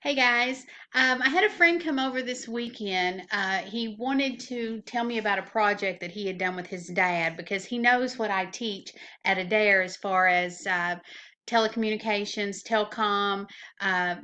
Hey guys, I had a friend come over this weekend. He wanted to tell me about a project that he had done with his dad because he knows what I teach at Adair as far as telecommunications, telecom,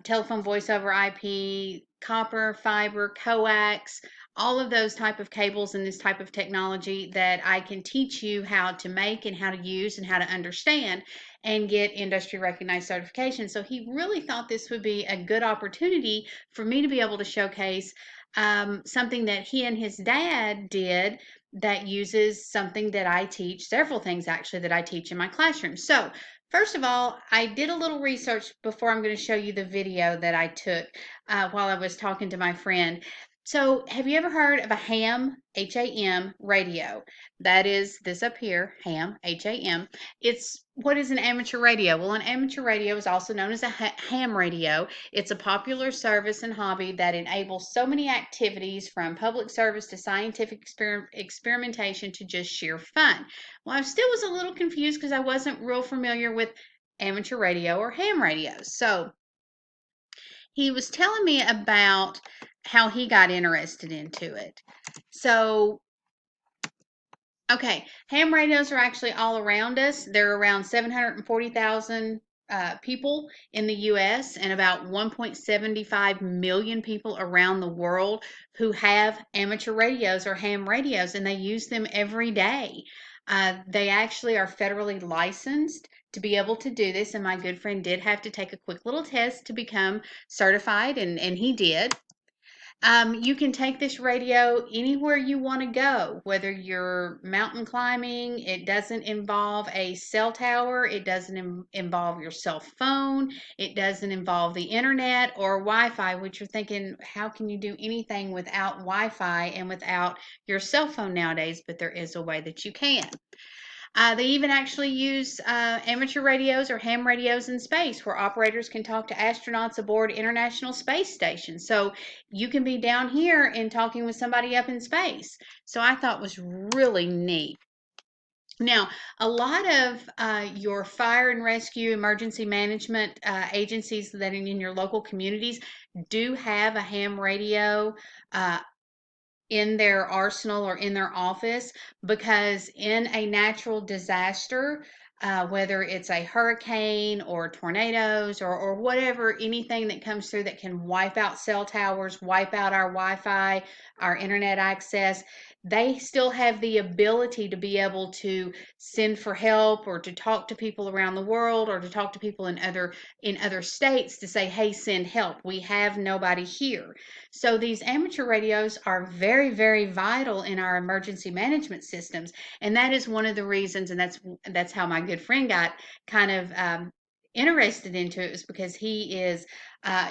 telephone voice over IP, copper, fiber, coax, all of those type of cables and this type of technology that I can teach you how to make and how to use and how to understand and get industry recognized certification. So he really thought this would be a good opportunity for me to be able to showcase something that he and his dad did that uses something that I teach, several things actually that I teach in my classroom. So, first of all, I did a little research before I'm going to show you the video that I took while I was talking to my friend. So, have you ever heard of a ham, HAM radio? That is this up here, ham, HAM. It's what is an amateur radio? Well, an amateur radio is also known as a ham radio. It's a popular service and hobby that enables so many activities from public service to scientific experimentation to just sheer fun. Well, I still was a little confused because I wasn't real familiar with amateur radio or ham radios. So he was telling me about how he got interested into it. So okay, ham radios are actually all around us. There are around 740,000 people in the US and about 1.75 million people around the world who have amateur radios or ham radios, and they use them every day. They actually are federally licensed to be able to do this, and my good friend did have to take a quick little test to become certified, and he did. You can take this radio anywhere you want to go, whether you're mountain climbing. It doesn't involve a cell tower. It doesn't involve your cell phone. It doesn't involve the internet or Wi-Fi, which you're thinking, how can you do anything without Wi-Fi and without your cell phone nowadays? But there is a way that you can. They even actually use amateur radios or ham radios in space where operators can talk to astronauts aboard International Space Station. So you can be down here and talking with somebody up in space. So I thought was really neat. Now, a lot of your fire and rescue emergency management agencies that are in your local communities do have a ham radio uh, in their arsenal or in their office because in a natural disaster, whether it's a hurricane or tornadoes or whatever, anything that comes through that can wipe out cell towers, wipe out our Wi-Fi, our internet access, they still have the ability to be able to send for help or to talk to people around the world or to talk to people in other states to say, hey, send help. We have nobody here. So these amateur radios are very, very vital in our emergency management systems, and that is one of the reasons. And that's how my good friend got kind of interested into it, was because he is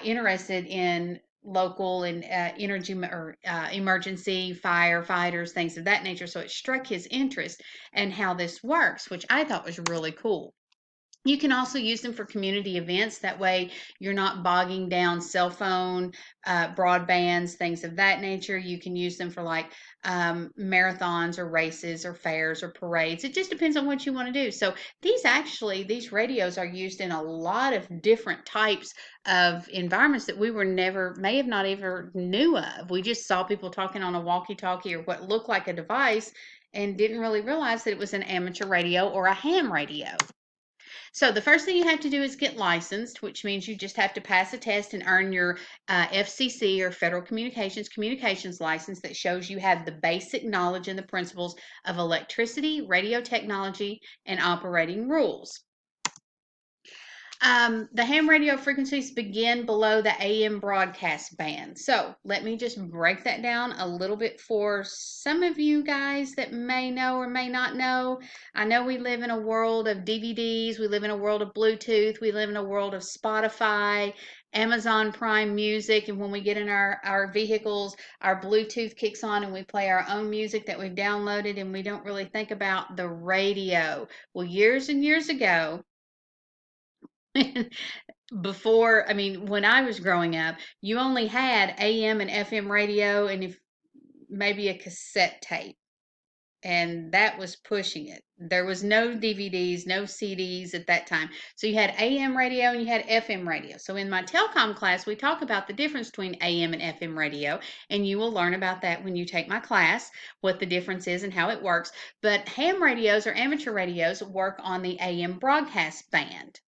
interested in local and energy or emergency firefighters, things of that nature. So it struck his interest and how this works, which I thought was really cool. You can also use them for community events. That way, you're not bogging down cell phone, broadbands, things of that nature. You can use them for like marathons or races or fairs or parades. It just depends on what you want to do. So these radios are used in a lot of different types of environments that we were never, may have not ever knew of. We just saw people talking on a walkie-talkie or what looked like a device and didn't really realize that it was an amateur radio or a ham radio. So the first thing you have to do is get licensed, which means you just have to pass a test and earn your FCC or Federal Communications license that shows you have the basic knowledge and the principles of electricity, radio technology, and operating rules. The ham radio frequencies begin below the AM broadcast band. So let me just break that down a little bit for some of you guys that may know or may not know. I know we live in a world of DVDs, we live in a world of Bluetooth, we live in a world of Spotify, Amazon Prime Music, and when we get in our vehicles, our Bluetooth kicks on and we play our own music that we've downloaded, and we don't really think about the radio. Well, years and years ago, before, I mean, when I was growing up, you only had AM and FM radio and if maybe a cassette tape. and that was pushing it. There was no DVDs, no CDs at that time. So you had AM radio and you had FM radio. So in my telecom class, we talk about the difference between AM and FM radio, and you will learn about that when you take my class, what the difference is and how it works. But ham radios or amateur radios work on the AM broadcast band.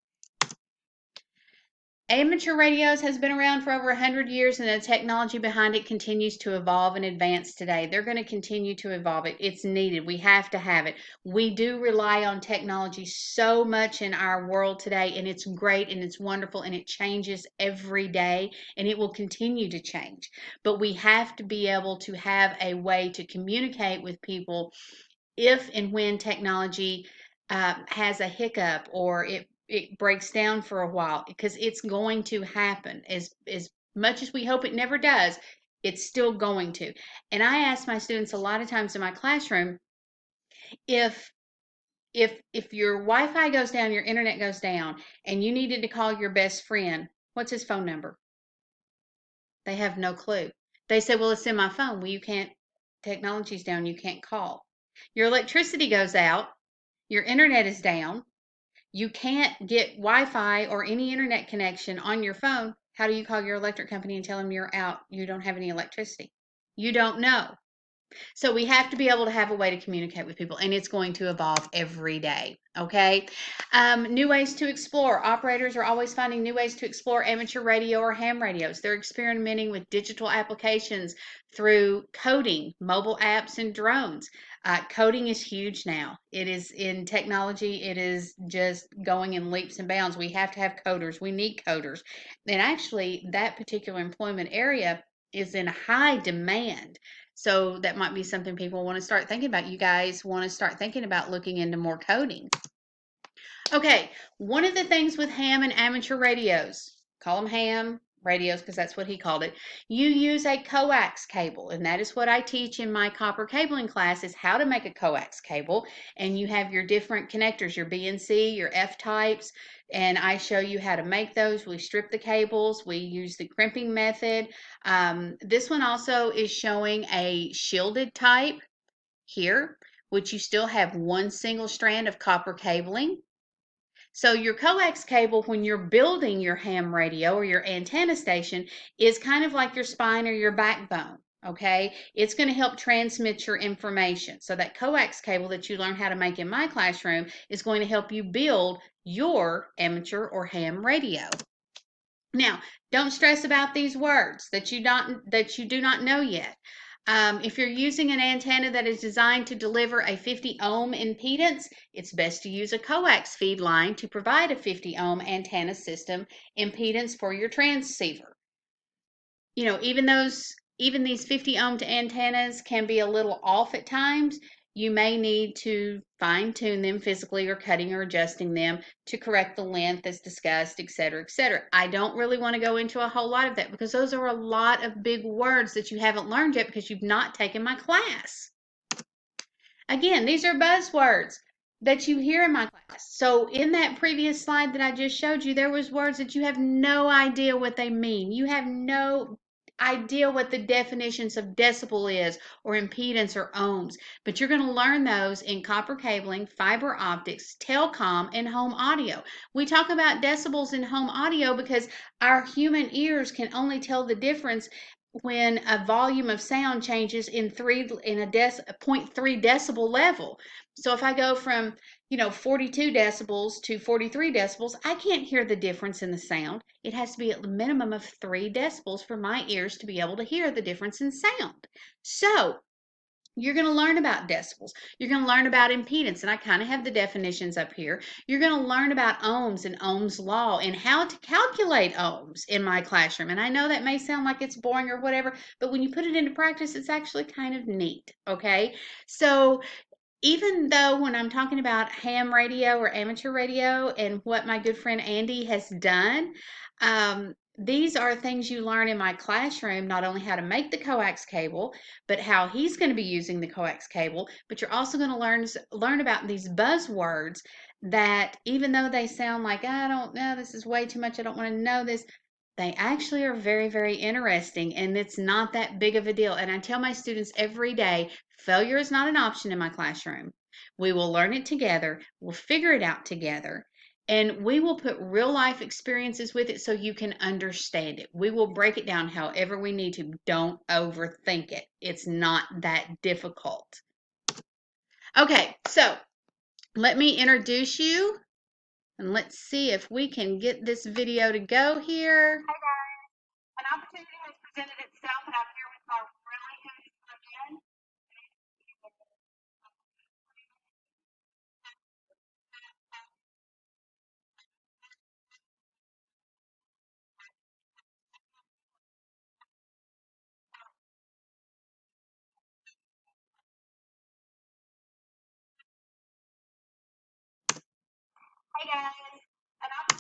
Amateur radios has been around for over 100 years, and the technology behind it continues to evolve and advance today. They're going to continue to evolve it. It's needed. We have to have it. We do rely on technology so much in our world today, and it's great and it's wonderful and it changes every day, and it will continue to change. But we have to be able to have a way to communicate with people if and when technology has a hiccup or it breaks down for a while, because it's going to happen. As much as we hope it never does, it's still going to. And I ask my students a lot of times in my classroom, if if your Wi-Fi goes down, your internet goes down, and you needed to call your best friend, what's his phone number? They have no clue. They say, well, it's in my phone. Well, you can't, technology's down, you can't call. Your electricity goes out, your internet is down, you can't get Wi-Fi or any internet connection on your phone. How do you call your electric company and tell them you're out, you don't have any electricity? You don't know. So we have to be able to have a way to communicate with people, and it's going to evolve every day. Okay. New ways to explore. Operators are always finding new ways to explore amateur radio or ham radios. They're experimenting with digital applications through coding, mobile apps, and drones. Coding is huge now. It is in technology. It is just going in leaps and bounds. We have to have coders. We need coders. And actually, that particular employment area is in high demand. So that might be something people want to start thinking about. You guys want to start thinking about looking into more coding. Okay, one of the things with ham and amateur radios, call them ham radios because that's what he called it, you use a coax cable, and that is what I teach in my copper cabling class, is how to make a coax cable. And you have your different connectors, your B and C, your F types, and I show you how to make those. We strip the cables, we use the crimping method. This one also is showing a shielded type here, which you still have one single strand of copper cabling. So your coax cable, when you're building your ham radio or your antenna station, is kind of like your spine or your backbone. Okay, it's going to help transmit your information. So that coax cable that you learn how to make in my classroom is going to help you build your amateur or ham radio. Now, don't stress about these words that you do not know yet. If you're using an antenna that is designed to deliver a 50 ohm impedance, it's best to use a coax feed line to provide a 50 ohm antenna system impedance for your transceiver. You know, even these 50 ohm antennas can be a little off at times. You may need to fine tune them physically or cutting or adjusting them to correct the length as discussed, etc., etc. I don't really want to go into a whole lot of that because those are a lot of big words that you haven't learned yet because you've not taken my class. Again, these are buzzwords that you hear in my class. So in that previous slide that I just showed you, there was words that you have no idea what they mean. You have no idea what the definitions of decibel is or impedance or ohms, but you're going to learn those in copper cabling, fiber optics, telecom, and home audio. We talk about decibels in home audio because our human ears can only tell the difference when a volume of sound changes in a 0.3 decibel level. So if I go from 42 decibels to 43 decibels, I can't hear the difference in the sound. It has to be at the minimum of 3 decibels for my ears to be able to hear the difference in sound. So you're going to learn about decibels. You're going to learn about impedance, and I kind of have the definitions up here. You're going to learn about ohms and Ohm's law and how to calculate ohms in my classroom. And I know that may sound like it's boring or whatever, but when you put it into practice, it's actually kind of neat, okay? So even though when I'm talking about ham radio or amateur radio and what my good friend Andy has done, these are things you learn in my classroom, not only how to make the coax cable, but how he's going to be using the coax cable. But you're also going to learn about these buzzwords that even though they sound like, I don't know, this is way too much, I don't want to know this, They actually are very, very interesting, and it's not that big of a deal. And I tell my students every day, failure is not an option in my classroom. We will learn it together, we'll figure it out together, and we will put real life experiences with it so you can understand it. We will break it down however we need to. Don't overthink it. It's not that difficult. Okay, so let me introduce you, and let's see if we can get this video to go here. An opportunity has presented itself, and I'm here with my really good friend. Hey guys. And I'm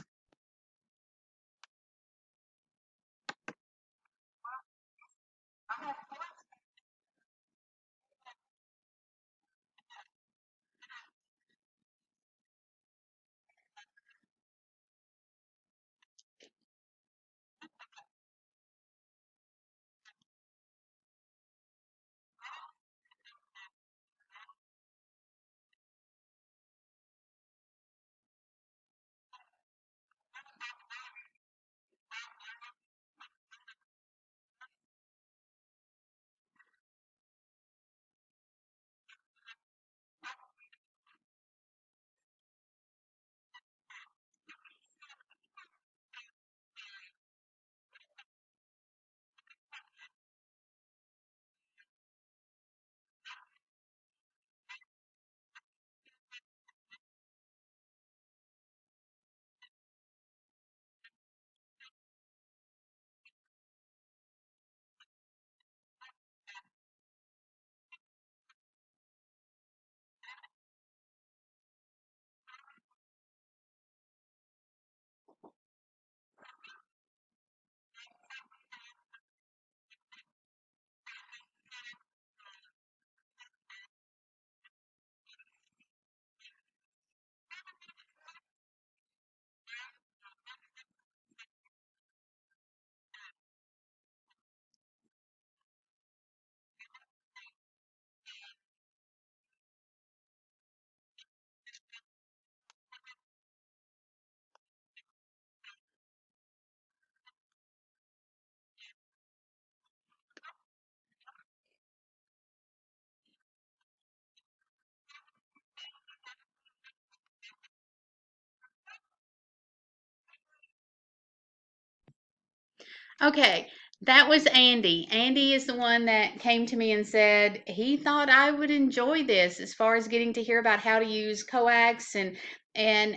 Okay, that was Andy. Andy is the one that came to me and said he thought I would enjoy this as far as getting to hear about how to use coax, and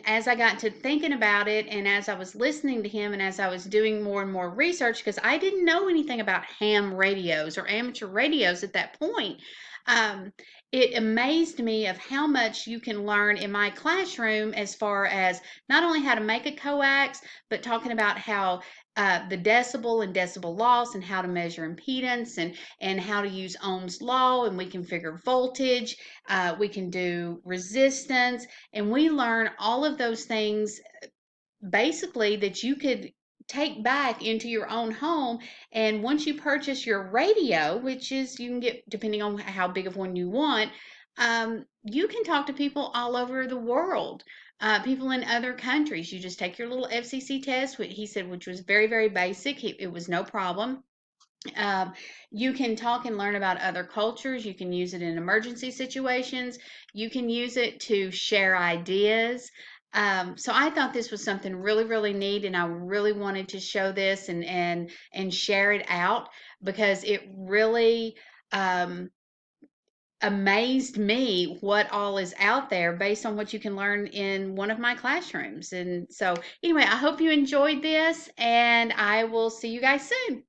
as I got to thinking about it and as I was listening to him and as I was doing more and more research, because I didn't know anything about ham radios or amateur radios at that point. Um, it amazed me of how much you can learn in my classroom as far as not only how to make a coax, but talking about how the decibel and decibel loss and how to measure impedance and how to use Ohm's law, and we can figure voltage, we can do resistance, and we learn all of those things basically that you could take back into your own home. And once you purchase your radio, which is you can get depending on how big of one you want, you can talk to people all over the world, people in other countries. You just take your little FCC test, which he said, which was very, very basic. It was no problem. um, you can talk and learn about other cultures. You can use it in emergency situations. You can use it to share ideas. So I thought this was something really, really neat, and I really wanted to show this and share it out because it really amazed me what all is out there based on what you can learn in one of my classrooms. And so, anyway, I hope you enjoyed this, and I will see you guys soon.